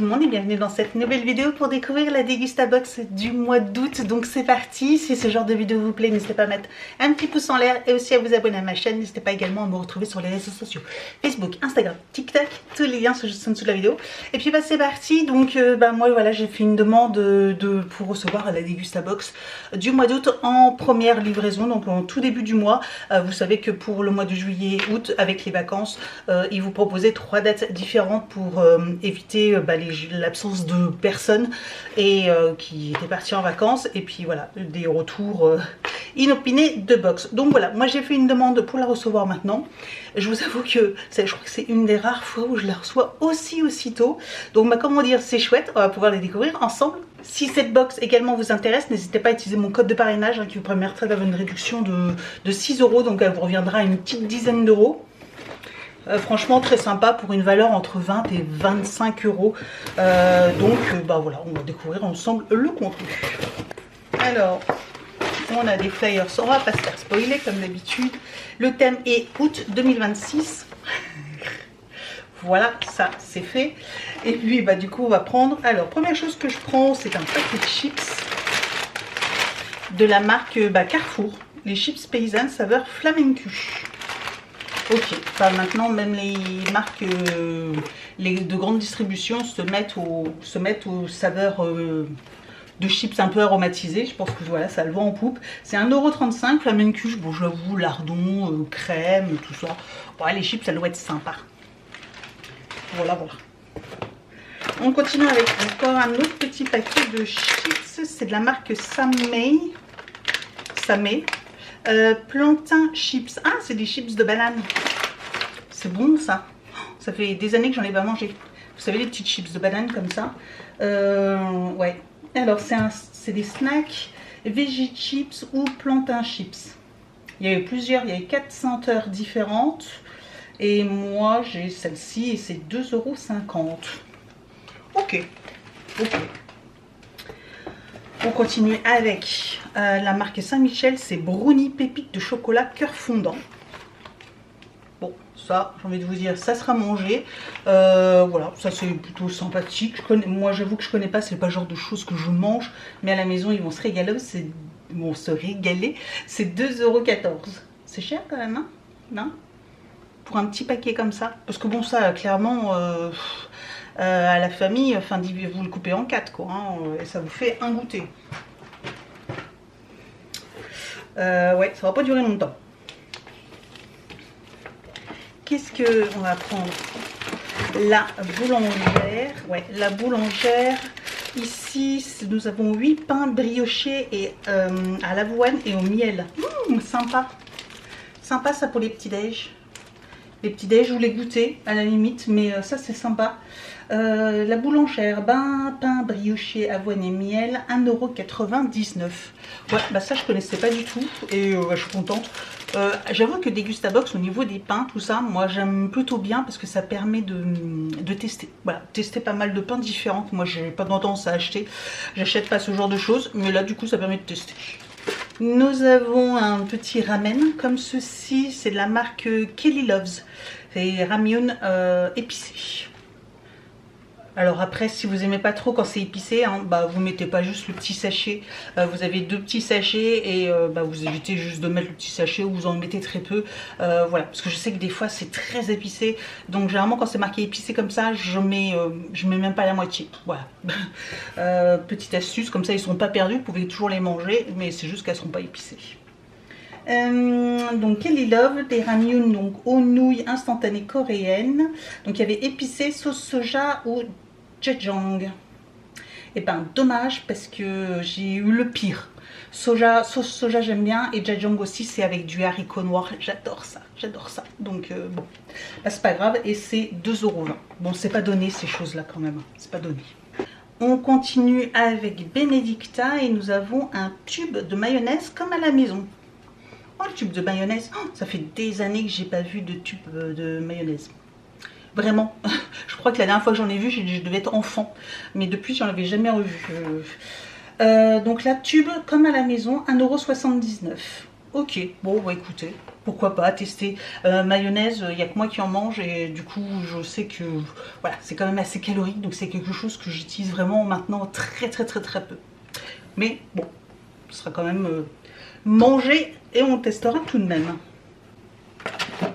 le monde et bienvenue dans cette nouvelle vidéo pour découvrir la Dégustabox du mois d'août. Donc c'est parti, si ce genre de vidéo vous plaît, n'hésitez pas à mettre un petit pouce en l'air et aussi à vous abonner à ma chaîne. N'hésitez pas également à me retrouver sur les réseaux sociaux, Facebook, Instagram, TikTok, tous les liens sont juste en dessous de la vidéo. Et puis bah c'est parti, donc moi voilà, j'ai fait une demande pour recevoir la Dégustabox du mois d'août en première livraison, donc en tout début du mois. Vous savez que pour le mois de juillet et août, avec les vacances, ils vous proposaient 3 dates différentes pour éviter l'absence de personnes et qui étaient parties en vacances, et puis voilà, des retours inopinés de box. Donc voilà, moi j'ai fait une demande pour la recevoir maintenant. Je vous avoue que je crois que c'est une des rares fois où je la reçois aussitôt. Donc comment dire, c'est chouette, on va pouvoir les découvrir ensemble. Si cette box également vous intéresse, n'hésitez pas à utiliser mon code de parrainage qui vous permettra d'avoir une réduction de 6 €, donc elle vous reviendra à une petite dizaine d'euros. Franchement très sympa pour une valeur entre 20 et 25 €. Voilà, on va découvrir ensemble le contenu. Alors, on a des flyers, on va pas se faire spoiler comme d'habitude. Le thème est août 2026. Voilà, ça c'est fait. Et puis du coup on va prendre, alors première chose que je prends, c'est un paquet de chips de la marque Carrefour, les chips paysannes saveur flamencu. Ok, maintenant même les marques de grande distribution se mettent aux saveurs de chips un peu aromatisées. Je pense que voilà, ça le vend en poupe. C'est 1,35 € flamencu. Bon, j'avoue, lardon, crème, tout ça. Ouais, les chips, ça doit être sympa. Voilà. On continue avec encore un autre petit paquet de chips. C'est de la marque Samay. Plantain chips. Ah, c'est des chips de banane. C'est bon ça. Ça fait des années que j'en ai pas mangé. Vous savez, les petites chips de banane comme ça. Ouais. Alors c'est des snacks veggie chips ou plantain chips. Il y avait plusieurs, il y avait 4 senteurs différentes. Et moi j'ai celle-ci et c'est 2,50 €. Ok. On continue avec la marque Saint-Michel, c'est brownie pépite de chocolat cœur fondant. Bon, ça, j'ai envie de vous dire, ça sera mangé. Voilà, ça c'est plutôt sympathique. Moi j'avoue que je connais pas, c'est pas le genre de choses que je mange, mais à la maison ils vont se régaler. C'est 2,14 €. C'est cher quand même, hein? Non? Pour un petit paquet comme ça. Parce que bon, ça clairement... à la famille, enfin vous le coupez en 4 quoi, hein, et ça vous fait un goûter. Ouais, ça va pas durer longtemps. Qu'est-ce que on va prendre? La boulangère. Ouais, la boulangère. Ici, nous avons 8 pains briochés et à l'avoine et au miel. Sympa. Sympa ça pour les petits-déj. Les petits-déj ou les goûters à la limite, mais ça c'est sympa. La boulangère, pain brioché, avoine et miel, 1,99 €. Ouais, ça je connaissais pas du tout et je suis contente. J'avoue que Dégustabox au niveau des pains, tout ça, moi j'aime plutôt bien parce que ça permet de tester. Voilà, tester pas mal de pains différents. Moi j'ai pas tendance à acheter, j'achète pas ce genre de choses, mais là du coup ça permet de tester. Nous avons un petit ramen comme ceci, c'est de la marque Kelly Loves. C'est ramyun épicé. Alors après, si vous aimez pas trop quand c'est épicé, hein, vous mettez pas juste le petit sachet. Vous avez 2 petits sachets et vous évitez juste de mettre le petit sachet ou vous en mettez très peu. Voilà, parce que je sais que des fois c'est très épicé. Donc généralement quand c'est marqué épicé comme ça, je mets même pas la moitié. Voilà. Petite astuce, comme ça ils sont pas perdus, vous pouvez toujours les manger, mais c'est juste qu'elles seront pas épicées. Donc Kelly Love, des ramyun donc aux nouilles instantanées coréennes. Donc il y avait épicé, sauce soja ou jjajang. Et dommage parce que j'ai eu le pire. Sauce soja j'aime bien et jjajang aussi, c'est avec du haricot noir. J'adore ça. Donc bon, c'est pas grave et c'est 2,20 €. Bon, c'est pas donné ces choses là quand même, c'est pas donné. On continue avec Benedicta et nous avons un tube de mayonnaise comme à la maison. Oh, le tube de mayonnaise, ça fait des années que j'ai pas vu de tube de mayonnaise. Vraiment, je crois que la dernière fois que j'en ai vu, je devais être enfant. Mais depuis, j'en avais jamais revu. Donc la tube, comme à la maison, 1,79 €. Ok, bon bah écoutez, pourquoi pas tester. Mayonnaise, il n'y a que moi qui en mange et du coup je sais que voilà, c'est quand même assez calorique, donc c'est quelque chose que j'utilise vraiment maintenant très peu. Mais bon, ce sera quand même mangé et on testera tout de même.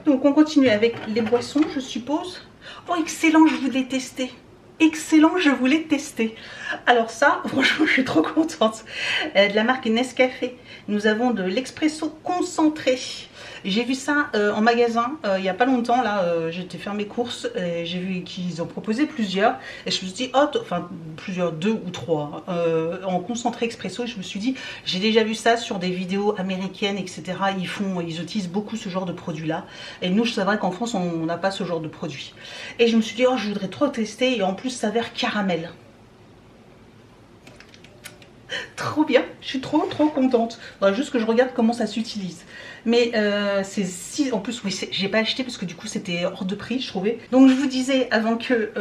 Donc on continue avec les boissons, je suppose. Oh excellent, je voulais tester. Excellent, je voulais tester. Alors ça, franchement, je suis trop contente. De la marque Nescafé, nous avons de l'expresso concentré. J'ai vu ça en magasin il n'y a pas longtemps. Là, j'étais faire mes courses et j'ai vu qu'ils en proposaient plusieurs. Et je me suis dit, oh, enfin plusieurs, 2 ou 3 en concentré expresso. Et je me suis dit, j'ai déjà vu ça sur des vidéos américaines, etc. Ils utilisent beaucoup ce genre de produit-là. Et nous, c'est vrai qu'en France, on n'a pas ce genre de produit. Et je me suis dit, oh, je voudrais trop tester. Et en plus, ça s'avère caramel. Trop bien, je suis trop contente. Faudra juste que je regarde comment ça s'utilise. Mais c'est si en plus, oui, j'ai pas acheté parce que du coup c'était hors de prix, je trouvais. Donc je vous disais avant que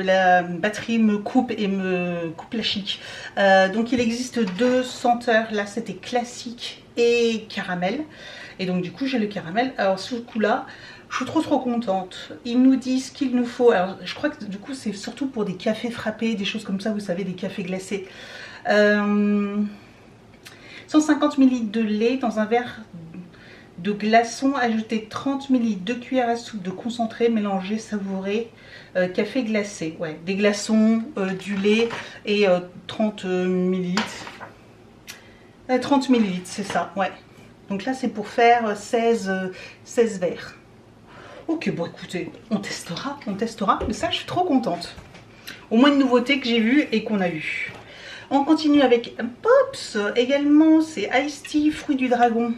la batterie me coupe et me coupe la chic. Donc il existe 2 senteurs. Là c'était classique et caramel. Et donc du coup j'ai le caramel. Alors ce coup-là, je suis trop contente. Ils nous disent qu'il nous faut. Alors je crois que du coup c'est surtout pour des cafés frappés, des choses comme ça, vous savez, des cafés glacés. 150 ml de lait dans un verre de glaçons, ajouter 30 ml, 2 cuillères à soupe de concentré, mélangé, savouré, café glacé. Ouais, des glaçons, du lait et 30 ml. 30 ml, c'est ça, ouais. Donc là, c'est pour faire 16 verres. Ok, bon écoutez, on testera, mais ça, je suis trop contente. Au moins une nouveauté que j'ai vue et qu'on a eu. On continue avec Pops, également, c'est Ice Tea, fruit du dragon.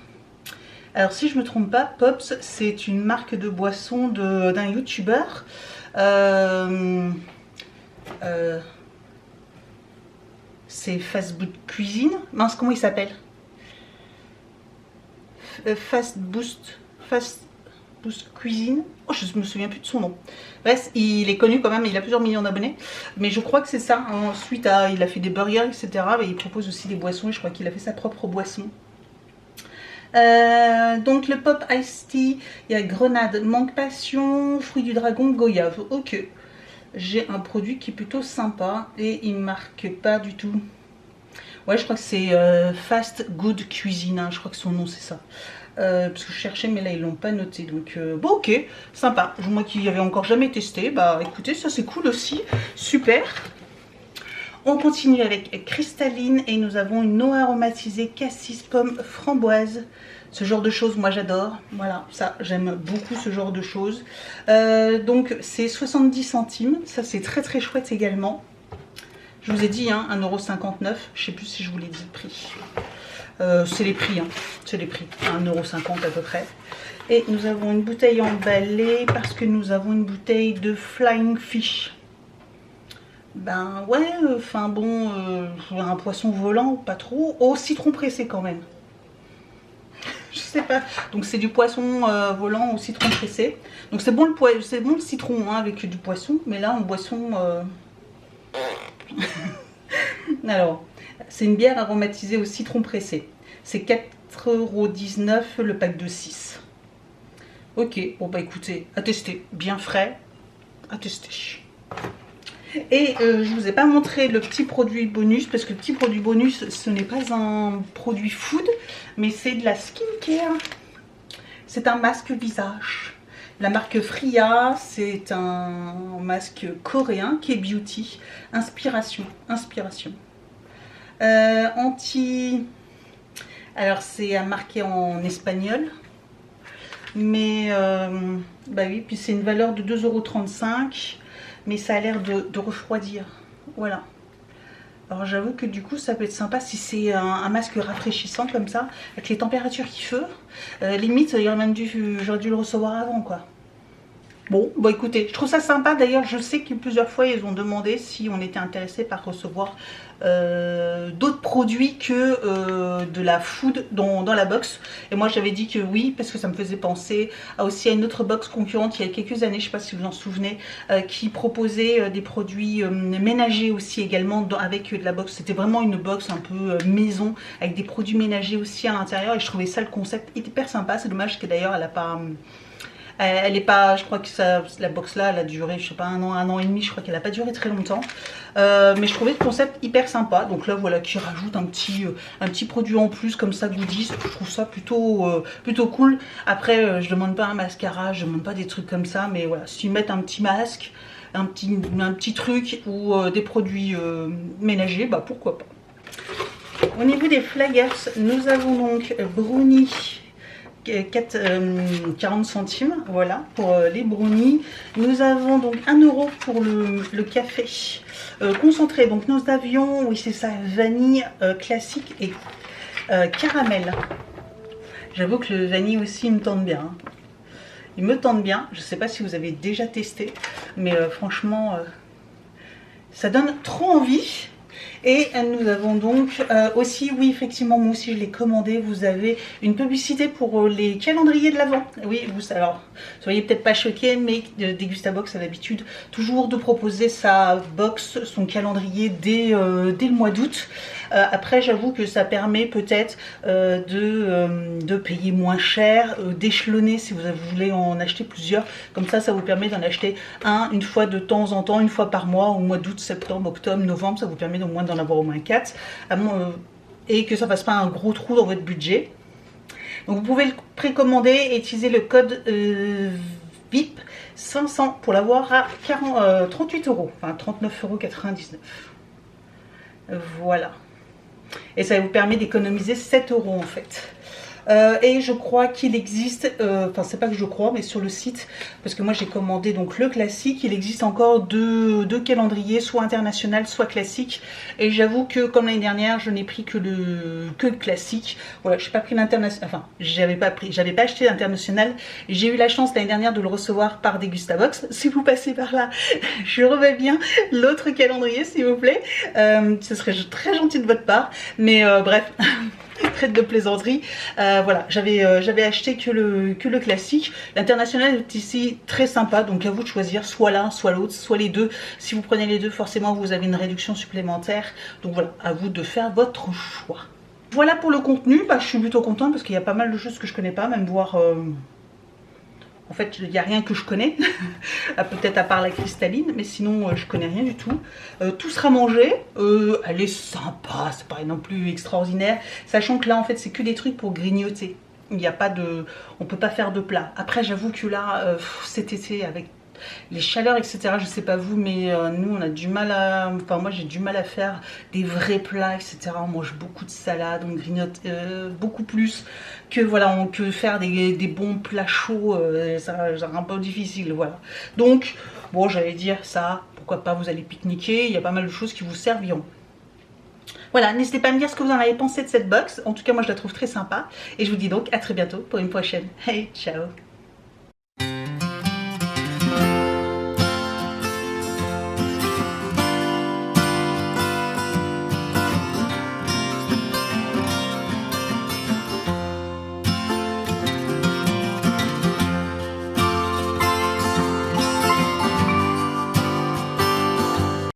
Alors si je me trompe pas, Pops, c'est une marque de boisson d'un youtubeur. C'est Fast Boost Cuisine. Mince, comment il s'appelle? Fast Boost Cuisine. Oh, je me souviens plus de son nom. Bref, il est connu quand même, il a plusieurs millions d'abonnés. Mais je crois que c'est ça. Ensuite, il a fait des burgers, etc. Mais il propose aussi des boissons et je crois qu'il a fait sa propre boisson. Donc le Pop Ice Tea, il y a grenade, mangue passion, fruit du dragon, goyave. Ok. J'ai un produit qui est plutôt sympa et il marque pas du tout. Ouais, je crois que c'est Fast Good Cuisine, hein. Je crois que son nom c'est ça. Parce que je cherchais mais là ils l'ont pas noté, donc bon ok, sympa. Moi qui avais encore jamais testé, bah écoutez, ça c'est cool aussi, super. On continue avec Cristalline et nous avons une eau aromatisée cassis pomme framboise. Ce genre de choses, moi j'adore. Voilà, ça j'aime beaucoup ce genre de choses. Donc c'est 70 centimes, ça c'est très chouette également. Je vous ai dit, hein, 1,59 €, je sais plus si je vous l'ai dit le prix. C'est les prix, hein. C'est les prix, 1,50 € à peu près. Et nous avons une bouteille emballée parce que nous avons une bouteille de Flying Fish. Ben ouais, enfin bon, un poisson volant, pas trop. Au citron pressé quand même. Je sais pas. Donc c'est du poisson volant au citron pressé. Donc c'est bon le citron hein, avec du poisson, mais là en boisson... Alors, c'est une bière aromatisée au citron pressé. C'est 4,19 € le pack de 6. Ok, bon bah écoutez, à tester. Bien frais, à tester. Et je vous ai pas montré le petit produit bonus, parce que le petit produit bonus, ce n'est pas un produit food, mais c'est de la skincare. C'est un masque visage. La marque Fria, c'est un masque coréen qui est beauty. Inspiration. Alors c'est marqué en espagnol. Mais bah oui, puis c'est une valeur de 2,35 €. Mais ça a l'air de refroidir. Voilà. Alors j'avoue que du coup ça peut être sympa si c'est un masque rafraîchissant comme ça, avec les températures qu'il fait. Limite j'aurais dû le recevoir avant quoi. Bon, bah écoutez, je trouve ça sympa. D'ailleurs, je sais que plusieurs fois, ils ont demandé si on était intéressé par recevoir d'autres produits que de la food dans la box. Et moi, j'avais dit que oui, parce que ça me faisait penser aussi à une autre box concurrente il y a quelques années, je ne sais pas si vous en souvenez, qui proposait des produits ménagers aussi également avec de la box. C'était vraiment une box un peu maison, avec des produits ménagers aussi à l'intérieur. Et je trouvais ça le concept hyper sympa. C'est dommage que d'ailleurs, elle n'a pas... Elle est pas, je crois que ça, la box là, elle a duré, je sais pas, un an et demi, je crois qu'elle a pas duré très longtemps. Mais je trouvais le concept hyper sympa. Donc là, voilà, qui rajoute un petit produit en plus comme ça, goodies. Je trouve ça plutôt cool. Après, je demande pas un mascara, je demande pas des trucs comme ça, mais voilà, s'ils mettent un petit masque, un petit truc ou des produits ménagers, bah pourquoi pas. Au niveau des flyers, nous avons donc brownie. 40 centimes, voilà, pour les brownies. Nous avons donc 1 € pour le café concentré. Donc nous avions, oui c'est ça, vanille classique et caramel. J'avoue que le vanille aussi il me tente bien. Hein. Il me tente bien. Je ne sais pas si vous avez déjà testé, mais franchement, ça donne trop envie. Et nous avons donc aussi, oui effectivement moi aussi je l'ai commandé, vous avez une publicité pour les calendriers de l'Avent. Oui, alors, soyez peut-être pas choqués, mais Degustabox a l'habitude toujours de proposer sa box, son calendrier dès le mois d'août. Après j'avoue que ça permet peut-être de payer moins cher, d'échelonner si vous voulez en acheter plusieurs. Comme ça vous permet d'en acheter une fois de temps en temps, une fois par mois, au mois d'août, septembre, octobre, novembre. Ça vous permet au moins d'en avoir au moins 4 et que ça ne fasse pas un gros trou dans votre budget. Donc vous pouvez le précommander et utiliser le code VIP 500 pour l'avoir à 38 €, enfin 39,99 €. Voilà. Et ça vous permet d'économiser 7 € en fait. Et je crois qu'il existe, enfin c'est pas que je crois, mais sur le site, parce que moi j'ai commandé donc le classique, il existe encore deux calendriers, soit international, soit classique. Et j'avoue que comme l'année dernière, je n'ai pris que le classique. Voilà, je n'ai pas pris l'international, enfin j'avais pas acheté l'international. J'ai eu la chance l'année dernière de le recevoir par Degustabox. Si vous passez par là, je remets bien l'autre calendrier s'il vous plaît. Ce serait très gentil de votre part, mais bref. Traite de plaisanterie. Voilà, j'avais acheté que le classique. L'international est ici très sympa, donc à vous de choisir soit l'un, soit l'autre, soit les deux. Si vous prenez les deux, forcément vous avez une réduction supplémentaire. Donc voilà, à vous de faire votre choix. Voilà pour le contenu. Bah, je suis plutôt contente parce qu'il y a pas mal de choses que je connais pas, même voir. En fait, il n'y a rien que je connais, peut-être à part la cristalline, mais sinon, je connais rien du tout. Tout sera mangé, elle est sympa, c'est pas non plus extraordinaire, sachant que là, en fait, c'est que des trucs pour grignoter. Il n'y a pas de... On peut pas faire de plat. Après, j'avoue que là, cet été, avec les chaleurs, etc., je sais pas vous, mais nous, on a du mal à... Enfin, moi, j'ai du mal à faire des vrais plats, etc. On mange beaucoup de salade, on grignote beaucoup plus que, voilà, on peut faire des bons plats chauds. Ça un peu difficile, voilà. Donc, bon, j'allais dire ça, pourquoi pas, vous allez pique-niquer, il y a pas mal de choses qui vous serviront. Voilà, n'hésitez pas à me dire ce que vous en avez pensé de cette box. En tout cas, moi, je la trouve très sympa. Et je vous dis donc à très bientôt pour une prochaine. Hey, ciao!